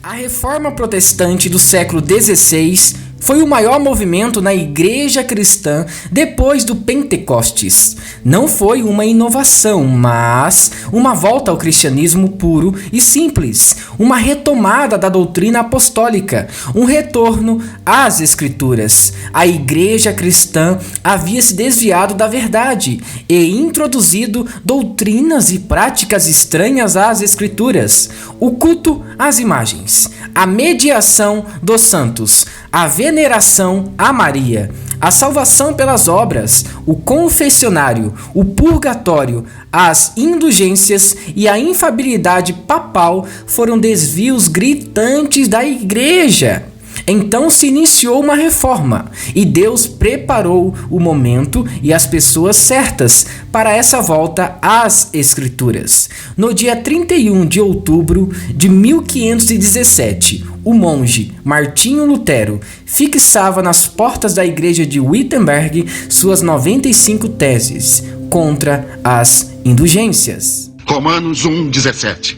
A Reforma Protestante do século XVI foi o maior movimento na Igreja Cristã depois do Pentecostes. Não foi uma inovação, mas uma volta ao cristianismo puro e simples, uma retomada da doutrina apostólica, um retorno às Escrituras. A Igreja Cristã havia se desviado da verdade e introduzido doutrinas e práticas estranhas às Escrituras, o culto às imagens, a mediação dos santos, a veneração a Maria, a salvação pelas obras, o confessionário, o purgatório, as indulgências e a infabilidade papal foram desvios gritantes da Igreja. Então se iniciou uma reforma e Deus preparou o momento e as pessoas certas para essa volta às Escrituras. No dia 31 de outubro de 1517, o monge Martinho Lutero fixava nas portas da igreja de Wittenberg suas 95 teses contra as indulgências. Romanos 1:17.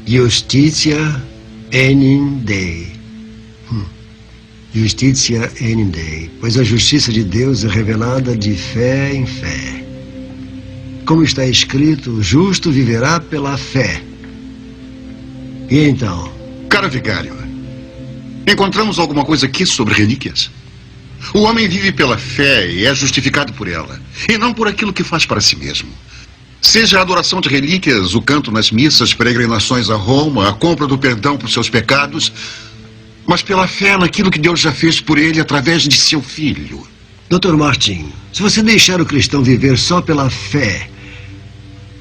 Justitia enim Dei. Justitia enim Dei. Pois a justiça de Deus é revelada de fé em fé. Como está escrito, o justo viverá pela fé. E então? Cara vigário, encontramos alguma coisa aqui sobre relíquias? O homem vive pela fé e é justificado por ela, e não por aquilo que faz para si mesmo. Seja a adoração de relíquias, o canto nas missas, peregrinações a Roma, a compra do perdão por seus pecados, mas pela fé naquilo que Deus já fez por ele através de seu Filho. Dr. Martin, se você deixar o cristão viver só pela fé,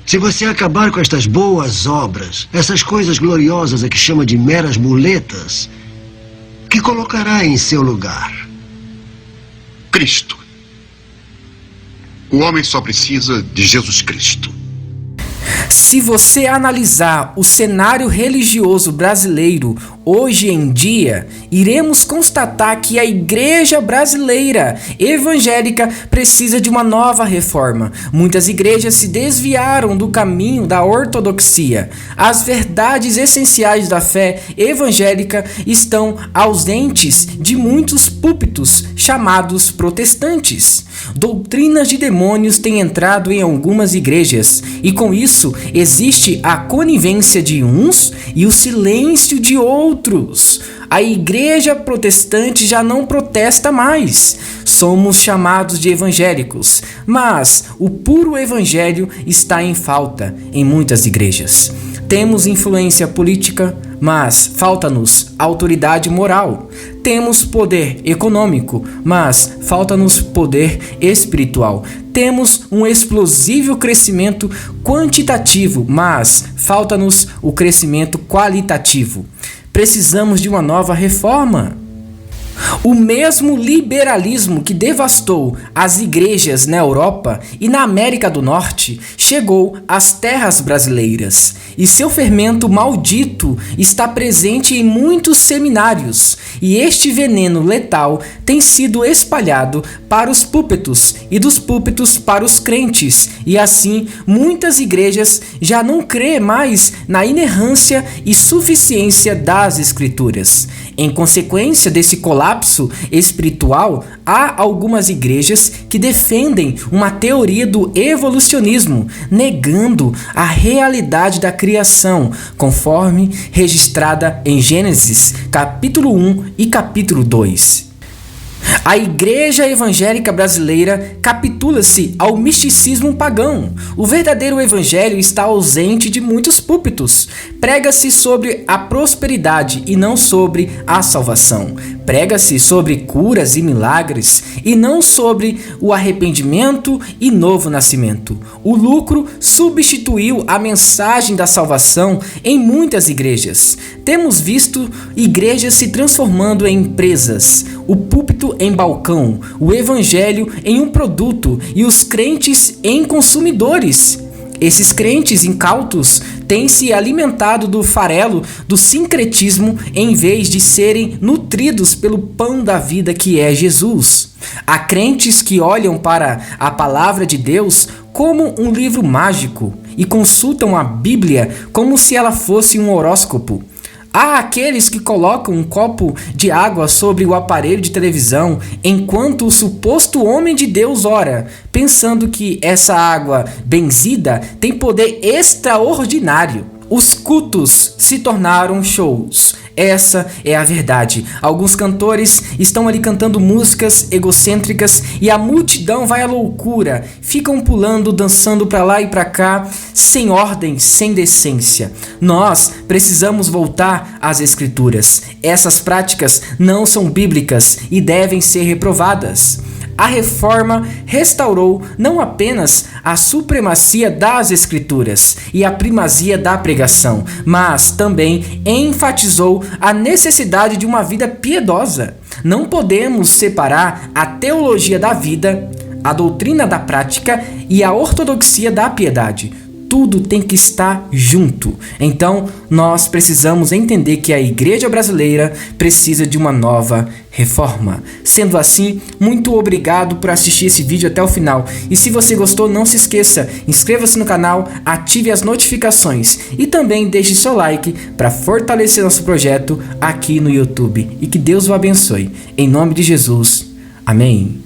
se você acabar com estas boas obras, essas coisas gloriosas a que chama de meras muletas, o que colocará em seu lugar? Cristo. O homem só precisa de Jesus Cristo. Se você analisar o cenário religioso brasileiro hoje em dia, iremos constatar que a igreja brasileira evangélica precisa de uma nova reforma. Muitas igrejas se desviaram do caminho da ortodoxia. As verdades essenciais da fé evangélica estão ausentes de muitos púlpitos chamados protestantes. Doutrinas de demônios têm entrado em algumas igrejas e com isso existe a conivência de uns e o silêncio de outros. A igreja protestante já não protesta mais. Somos chamados de evangélicos, mas o puro evangelho está em falta em muitas igrejas. Temos influência política, mas falta-nos autoridade moral. Temos poder econômico, mas falta-nos poder espiritual. Temos um explosivo crescimento quantitativo, mas falta-nos o crescimento qualitativo. Precisamos de uma nova reforma. O mesmo liberalismo que devastou as igrejas na Europa e na América do Norte chegou às terras brasileiras e seu fermento maldito está presente em muitos seminários e este veneno letal tem sido espalhado para os púlpitos e dos púlpitos para os crentes e assim muitas igrejas já não crêem mais na inerrância e suficiência das Escrituras. Em consequência desse colapso espiritual, há algumas igrejas que defendem uma teoria do evolucionismo, negando a realidade da criação, conforme registrada em Gênesis, capítulo 1 e capítulo 2. A igreja evangélica brasileira capitula-se ao misticismo pagão. O verdadeiro evangelho está ausente de muitos púlpitos. Prega-se sobre a prosperidade e não sobre a salvação. Prega-se sobre curas e milagres e não sobre o arrependimento e novo nascimento. O lucro substituiu a mensagem da salvação em muitas igrejas. Temos visto igrejas se transformando em empresas, o púlpito em balcão, o evangelho em um produto e os crentes em consumidores. Esses crentes incautos têm se alimentado do farelo do sincretismo em vez de serem nutridos pelo pão da vida que é Jesus. Há crentes que olham para a palavra de Deus como um livro mágico e consultam a Bíblia como se ela fosse um horóscopo. Há aqueles que colocam um copo de água sobre o aparelho de televisão enquanto o suposto homem de Deus ora, pensando que essa água benzida tem poder extraordinário. Os cultos se tornaram shows. Essa é a verdade. Alguns cantores estão ali cantando músicas egocêntricas e a multidão vai à loucura. Ficam pulando, dançando para lá e para cá, sem ordem, sem decência. Nós precisamos voltar às Escrituras. Essas práticas não são bíblicas e devem ser reprovadas. A Reforma restaurou não apenas a supremacia das Escrituras e a primazia da pregação, mas também enfatizou a necessidade de uma vida piedosa. Não podemos separar a teologia da vida, a doutrina da prática e a ortodoxia da piedade. Tudo tem que estar junto. Então, nós precisamos entender que a igreja brasileira precisa de uma nova reforma. Sendo assim, muito obrigado por assistir esse vídeo até o final. E se você gostou, não se esqueça, inscreva-se no canal, ative as notificações e também deixe seu like para fortalecer nosso projeto aqui no YouTube. E que Deus o abençoe. Em nome de Jesus. Amém.